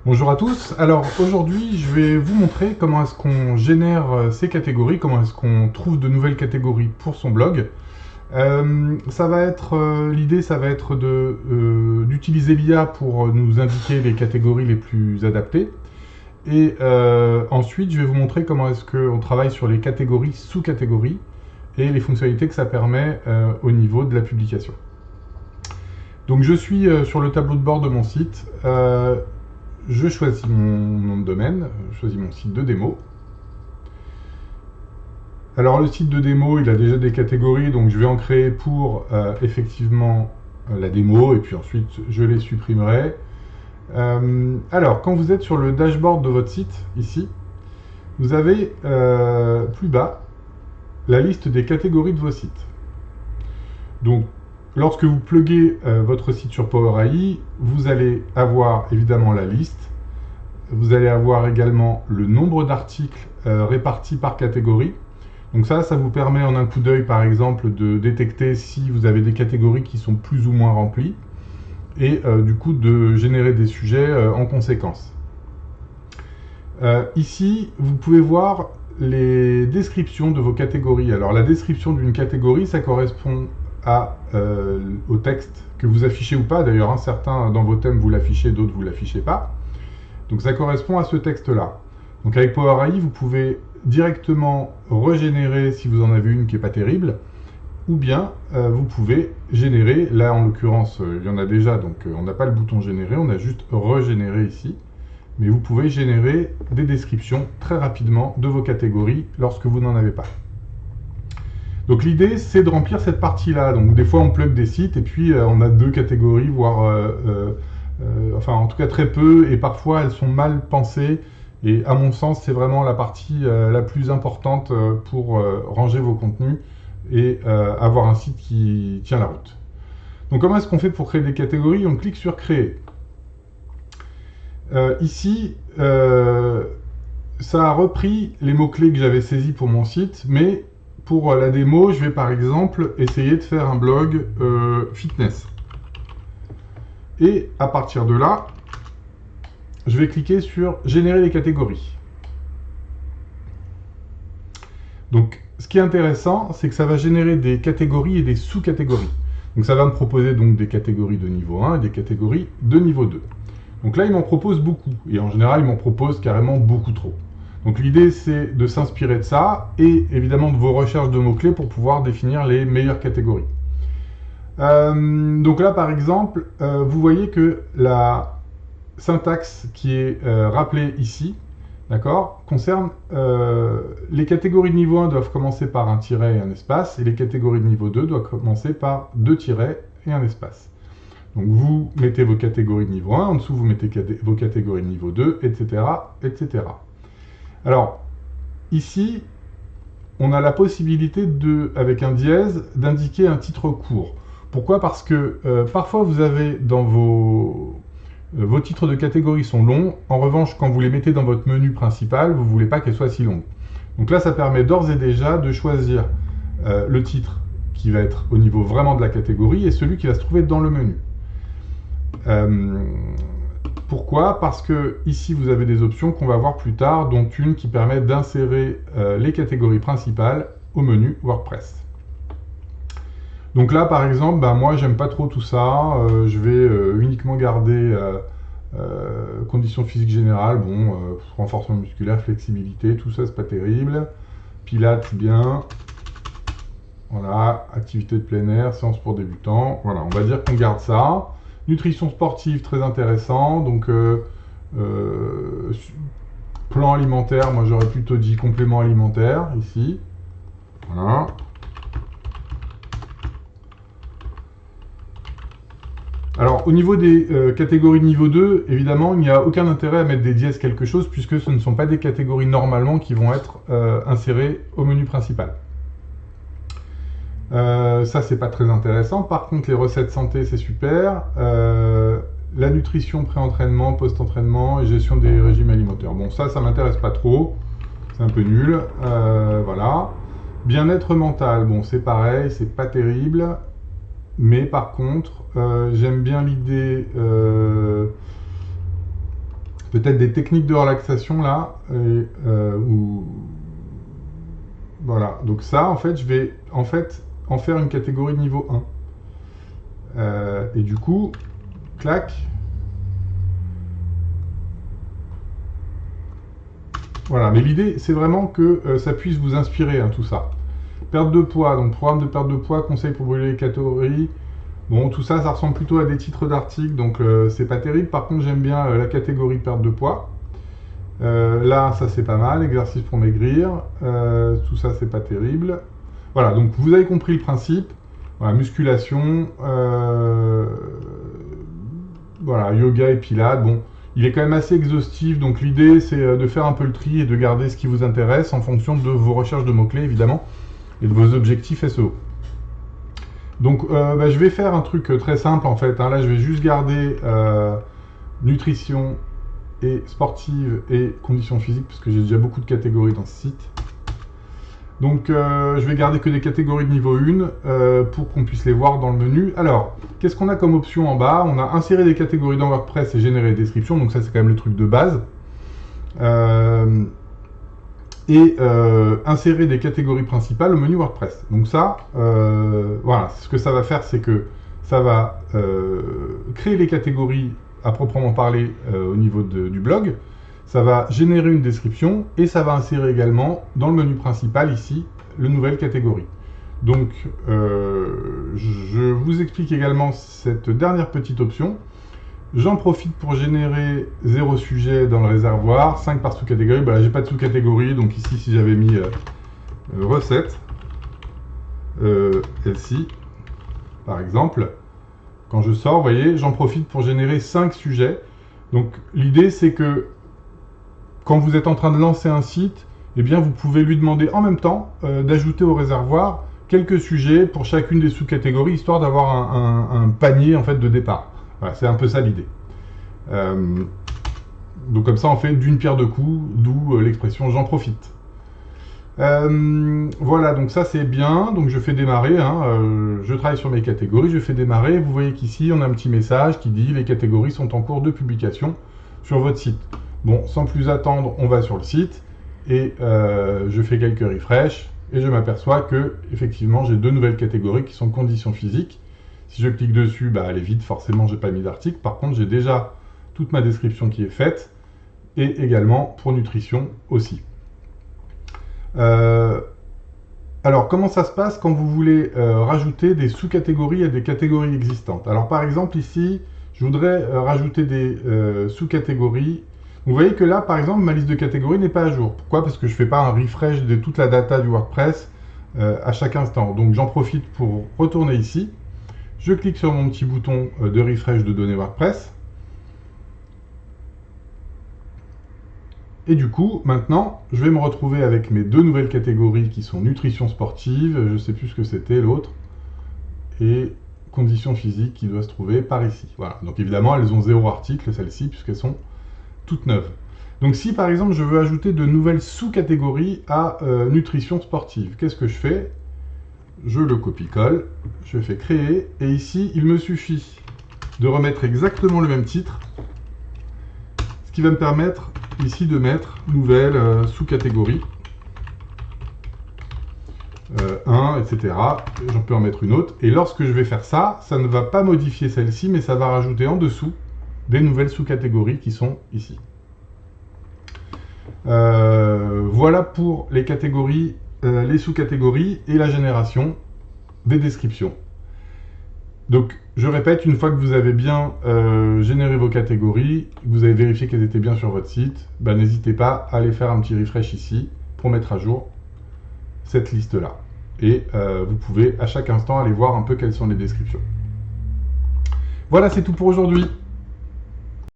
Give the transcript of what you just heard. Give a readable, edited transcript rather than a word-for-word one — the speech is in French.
Bonjour à tous. Alors aujourd'hui, je vais vous montrer comment est-ce qu'on génère ces catégories, comment est-ce qu'on trouve de nouvelles catégories pour son blog. L'idée, ça va être d'utiliser l'IA pour nous indiquer les catégories les plus adaptées. Et ensuite, je vais vous montrer comment est-ce qu'on travaille sur les catégories sous-catégories et les fonctionnalités que ça permet au niveau de la publication. Donc je suis sur le tableau de bord de mon site. Je choisis mon nom de domaine, je choisis mon site de démo. Alors le site de démo, il a déjà des catégories, donc je vais en créer pour effectivement la démo, et puis ensuite je les supprimerai. Alors, quand vous êtes sur le dashboard de votre site, ici, vous avez plus bas la liste des catégories de vos sites. Donc, lorsque vous pluguez votre site sur Power AI, vous allez avoir évidemment la liste. Vous allez avoir également le nombre d'articles répartis par catégorie. Donc ça vous permet en un coup d'œil, par exemple, de détecter si vous avez des catégories qui sont plus ou moins remplies et du coup de générer des sujets en conséquence. Ici, vous pouvez voir les descriptions de vos catégories. Alors la description d'une catégorie, ça correspond au texte que vous affichez ou pas. D'ailleurs, certains dans vos thèmes vous l'affichez, d'autres vous l'affichez pas. Donc ça correspond à ce texte-là. Donc avec Power AI, vous pouvez directement régénérer si vous en avez une qui n'est pas terrible, ou bien vous pouvez générer, là en l'occurrence il y en a déjà, donc on n'a pas le bouton générer, on a juste régénérer ici, mais vous pouvez générer des descriptions très rapidement de vos catégories lorsque vous n'en avez pas. Donc l'idée c'est de remplir cette partie-là, donc des fois on plug des sites et puis on a deux catégories, voire enfin en tout cas très peu, et parfois elles sont mal pensées, et à mon sens c'est vraiment la partie la plus importante pour ranger vos contenus et avoir un site qui tient la route. Donc comment est-ce qu'on fait pour créer des catégories? On clique sur créer. Ici ça a repris les mots-clés que j'avais saisis pour mon site, mais pour la démo je vais par exemple essayer de faire un blog fitness. Et à partir de là, je vais cliquer sur générer les catégories. Donc, ce qui est intéressant, c'est que ça va générer des catégories et des sous-catégories. Donc, ça va me proposer donc des catégories de niveau 1 et des catégories de niveau 2. Donc là, il m'en propose beaucoup. Et en général, il m'en propose carrément beaucoup trop. Donc, l'idée, c'est de s'inspirer de ça et évidemment de vos recherches de mots-clés pour pouvoir définir les meilleures catégories. Donc là, par exemple, vous voyez que la syntaxe qui est rappelée ici, d'accord, concerne les catégories de niveau 1 doivent commencer par un tiret et un espace, et les catégories de niveau 2 doivent commencer par deux tirets et un espace. Donc vous mettez vos catégories de niveau 1, en dessous vous mettez vos catégories de niveau 2, etc., etc. Alors, ici, on a la possibilité, avec un dièse, d'indiquer un titre court. Pourquoi? Parce que parfois vous avez dans vos titres de catégorie sont longs. En revanche, quand vous les mettez dans votre menu principal, vous ne voulez pas qu'elles soient si longues. Donc là, ça permet d'ores et déjà de choisir le titre qui va être au niveau vraiment de la catégorie et celui qui va se trouver dans le menu. Pourquoi? Parce que ici, vous avez des options qu'on va voir plus tard, dont une qui permet d'insérer les catégories principales au menu WordPress. Donc là, par exemple, moi, j'aime pas trop tout ça. Je vais uniquement garder conditions physiques générales, renforcement musculaire, flexibilité, tout ça, c'est pas terrible. Pilates, bien. Voilà, activité de plein air, séance pour débutants. Voilà, on va dire qu'on garde ça. Nutrition sportive, très intéressant. Donc, plan alimentaire, moi, j'aurais plutôt dit complément alimentaire, ici. Voilà. Alors, au niveau des catégories niveau 2, évidemment, il n'y a aucun intérêt à mettre des dièses quelque chose, puisque ce ne sont pas des catégories normalement qui vont être insérées au menu principal. Ça, c'est pas très intéressant. Par contre, les recettes santé, c'est super. La nutrition pré-entraînement, post-entraînement et gestion des régimes alimentaires. Bon, ça m'intéresse pas trop. C'est un peu nul. Voilà. Bien-être mental, bon, c'est pareil, c'est pas terrible. Mais par contre, j'aime bien l'idée peut-être des techniques de relaxation là, voilà. Donc ça, en fait, je vais en faire une catégorie de niveau 1. Et du coup, clac. Voilà, mais l'idée, c'est vraiment que ça puisse vous inspirer, hein, tout ça. Perte de poids, donc programme de perte de poids, conseil pour brûler les calories. Bon, tout ça, ça ressemble plutôt à des titres d'articles, donc c'est pas terrible. Par contre, j'aime bien la catégorie perte de poids. Là, ça c'est pas mal, exercice pour maigrir. Tout ça, c'est pas terrible. Voilà, donc vous avez compris le principe. Voilà, musculation, voilà, yoga et pilates. Bon, il est quand même assez exhaustif, donc l'idée c'est de faire un peu le tri et de garder ce qui vous intéresse en fonction de vos recherches de mots-clés évidemment et de vos objectifs SEO. Donc je vais faire un truc très simple en fait, hein. Là je vais juste garder nutrition et sportive et conditions physiques parce que j'ai déjà beaucoup de catégories dans ce site. Donc je vais garder que des catégories de niveau 1 pour qu'on puisse les voir dans le menu. Alors, qu'est-ce qu'on a comme option en bas? On a inséré des catégories dans WordPress et générer des descriptions, donc ça c'est quand même le truc de base. Insérer des catégories principales au menu WordPress. Donc ça, voilà, ce que ça va faire, c'est que ça va créer les catégories à proprement parler au niveau du blog. Ça va générer une description et ça va insérer également dans le menu principal ici, le nouvelle catégorie. Donc je vous explique également cette dernière petite option. J'en profite pour générer 0 sujet dans le réservoir, 5 par sous-catégorie. Bah, j'ai pas de sous-catégorie, donc ici si j'avais mis recette, celle-ci, par exemple, quand je sors, vous voyez, j'en profite pour générer 5 sujets. Donc l'idée c'est que quand vous êtes en train de lancer un site, eh bien, vous pouvez lui demander en même temps d'ajouter au réservoir quelques sujets pour chacune des sous-catégories, histoire d'avoir un panier en fait, de départ. Voilà, c'est un peu ça l'idée. Donc comme ça, on fait d'une pierre deux coups, d'où l'expression « j'en profite ». Voilà, donc ça c'est bien. Donc je fais démarrer, hein, je travaille sur mes catégories, je fais démarrer. Vous voyez qu'ici, on a un petit message qui dit « les catégories sont en cours de publication sur votre site ». Bon, sans plus attendre, on va sur le site et je fais quelques refresh et je m'aperçois que effectivement j'ai 2 nouvelles catégories qui sont conditions physiques. Si je clique dessus, bah, elle est vide, forcément j'ai pas mis d'article. Par contre, j'ai déjà toute ma description qui est faite et également pour nutrition aussi. Alors, comment ça se passe quand vous voulez rajouter des sous-catégories à des catégories existantes? Alors, par exemple, ici, je voudrais rajouter des sous-catégories. Vous voyez que là, par exemple, ma liste de catégories n'est pas à jour. Pourquoi? Parce que je ne fais pas un refresh de toute la data du WordPress à chaque instant. Donc, j'en profite pour retourner ici. Je clique sur mon petit bouton de refresh de données WordPress. Et du coup, maintenant, je vais me retrouver avec mes 2 nouvelles catégories qui sont nutrition sportive, je ne sais plus ce que c'était l'autre, et conditions physiques qui doit se trouver par ici. Voilà. Donc évidemment, elles ont 0 article, celles-ci, puisqu'elles sont toutes neuves. Donc si par exemple, je veux ajouter de nouvelles sous-catégories à nutrition sportive, qu'est-ce que je fais? Je le copie-colle, je fais créer, et ici, il me suffit de remettre exactement le même titre, ce qui va me permettre ici de mettre nouvelle sous-catégorie 1, etc. J'en peux en mettre une autre. Et lorsque je vais faire ça, ça ne va pas modifier celle-ci, mais ça va rajouter en dessous des nouvelles sous-catégories qui sont ici. Voilà pour les catégories, les sous-catégories et la génération des descriptions. Donc, je répète, une fois que vous avez bien généré vos catégories, que vous avez vérifié qu'elles étaient bien sur votre site, bah, n'hésitez pas à aller faire un petit refresh ici pour mettre à jour cette liste-là. Et vous pouvez à chaque instant aller voir un peu quelles sont les descriptions. Voilà, c'est tout pour aujourd'hui.